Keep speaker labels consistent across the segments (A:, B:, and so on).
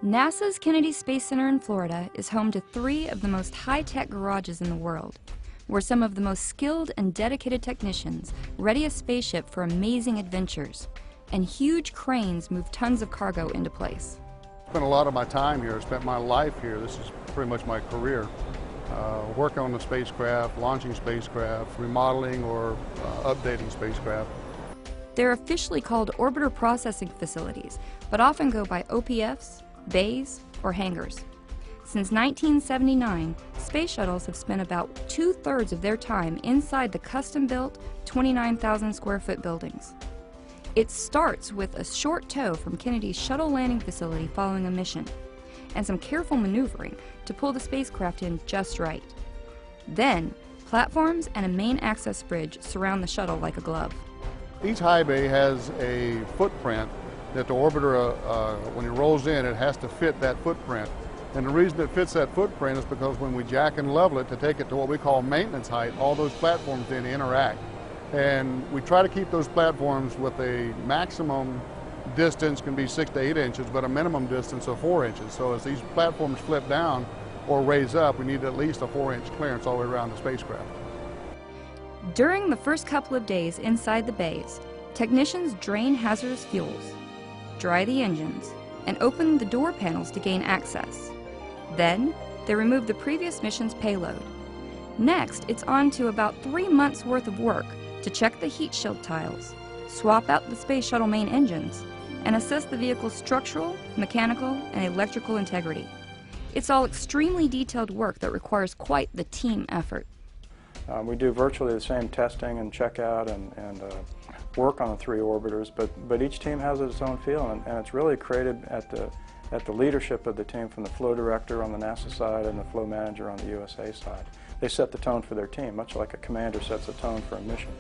A: NASA's Kennedy Space Center in Florida is home to 3 of the most high-tech garages in the world, where some of the most skilled and dedicated technicians ready a spaceship for amazing adventures, and huge cranes move tons of cargo into place.
B: I spent a lot of my time here. I spent my life here. This is pretty much my career. Working on the spacecraft, launching spacecraft, remodeling or updating spacecraft.
A: They're officially called orbiter processing facilities, but often go by OPFs, bays, or hangars. Since 1979, space shuttles have spent about 2/3 of their time inside the custom-built 29,000 square foot buildings. It starts with a short tow from Kennedy's Shuttle landing facility following a mission, and some careful maneuvering to pull the spacecraft in just right. Then, platforms and a main access bridge surround the shuttle like a glove.
B: Each high bay has a footprint that the orbiter, when it rolls in, it has to fit that footprint. And the reason it fits that footprint is because when we jack and level it to take it to what we call maintenance height, all those platforms then interact. And we try to keep those platforms with a maximum distance, can be 6 to 8 inches, but a minimum distance of 4 inches. So as these platforms flip down or raise up, we need at least a 4-inch clearance all the way around the spacecraft.
A: During the first couple of days inside the bays, technicians drain hazardous fuels, dry the engines, and open the door panels to gain access. Then, they remove the previous mission's payload. Next, it's on to about 3 months' worth of work to check the heat shield tiles, swap out the space shuttle main engines, and assess the vehicle's structural, mechanical, and electrical integrity. It's all extremely detailed work that requires quite the team effort.
C: We do virtually the same testing and checkout and work on the 3 orbiters, but each team has its own feel, and it's really created at the leadership of the team, from the flow director on the NASA side and the flow manager on the USA side. They set the tone for their team, much like a commander sets a tone for a mission.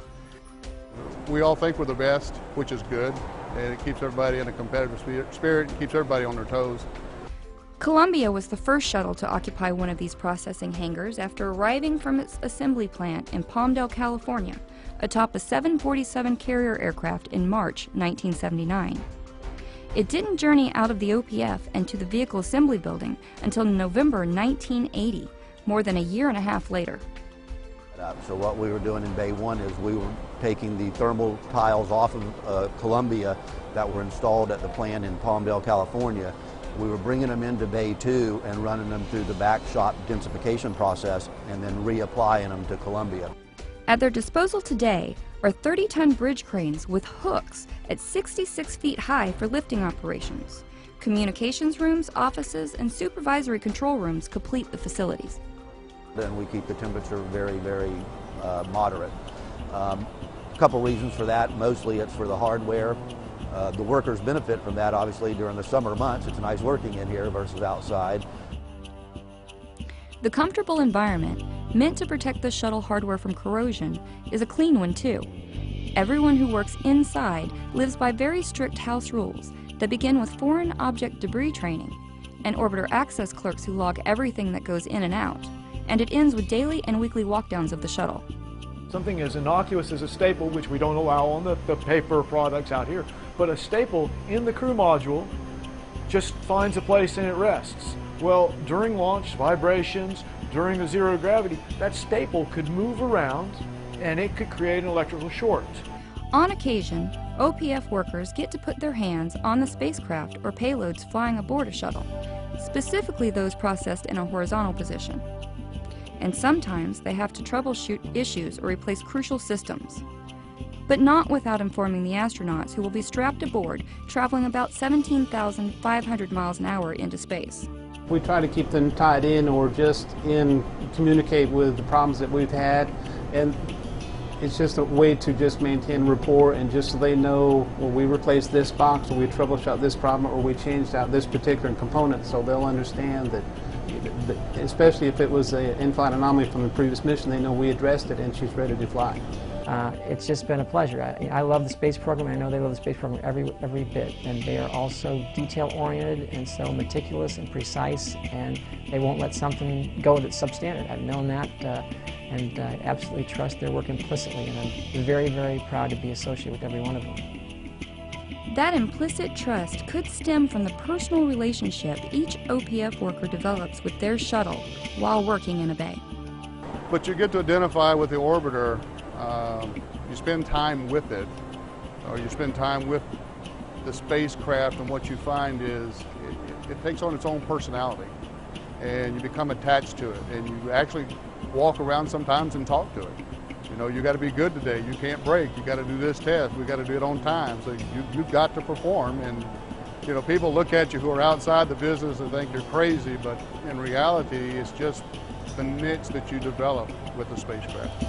B: We all think we're the best, which is good, and it keeps everybody in a competitive spirit and keeps everybody on their toes.
A: Columbia was the first shuttle to occupy one of these processing hangars after arriving from its assembly plant in Palmdale, California, atop a 747 carrier aircraft in March 1979. It didn't journey out of the OPF and to the vehicle assembly building until November 1980, more than a year and a half later.
D: So what we were doing in Bay 1 is we were taking the thermal tiles off of Columbia that were installed at the plant in Palmdale, California. We were bringing them into Bay 2 and running them through the back shop densification process and then reapplying them to Columbia.
A: At their disposal today are 30-ton bridge cranes with hooks at 66 feet high for lifting operations. Communications rooms, offices, and supervisory control rooms complete the facilities.
D: Then we keep the temperature very, very moderate. A couple reasons for that. Mostly it's for the hardware. The workers benefit from that, obviously, during the summer months. It's nice working in here versus outside.
A: The comfortable environment, meant to protect the shuttle hardware from corrosion, is a clean one too. Everyone who works inside lives by very strict house rules that begin with foreign object debris training and orbiter access clerks who log everything that goes in and out, and it ends with daily and weekly walkdowns of the shuttle.
E: Something as innocuous as a staple, which we don't allow on the paper products out here, but a staple in the crew module just finds a place and it rests. Well, during launch, vibrations, during the zero gravity, that staple could move around and it could create an electrical short.
A: On occasion, OPF workers get to put their hands on the spacecraft or payloads flying aboard a shuttle, specifically those processed in a horizontal position. And sometimes they have to troubleshoot issues or replace crucial systems. But not without informing the astronauts who will be strapped aboard, traveling about 17,500 miles an hour into space.
F: We try to keep them tied in or just communicate with the problems that we've had, and it's just a way to just maintain rapport, and just so they know, well, we replaced this box, or we troubleshot this problem, or we changed out this particular component, so they'll understand that, especially if it was an in-flight anomaly from the previous mission, they know we addressed it and she's ready to fly.
G: It's just been a pleasure. I love the space program. I know they love the space program every bit, and they are all so detail-oriented and so meticulous and precise, and they won't let something go that's substandard. I've known that, and I absolutely trust their work implicitly, and I'm very, very proud to be associated with every one of them.
A: That implicit trust could stem from the personal relationship each OPF worker develops with their shuttle while working in a bay.
B: But you get to identify with the orbiter. You spend time with it, or you spend time with the spacecraft, and what you find is it takes on its own personality, and you become attached to it, and you actually walk around sometimes and talk to it. You know, you got to be good today. You can't break. You got to do this test. We got to do it on time. So you've got to perform. And you know, people look at you who are outside the business and think you're crazy, but in reality, it's just the niche that you develop with the spacecraft.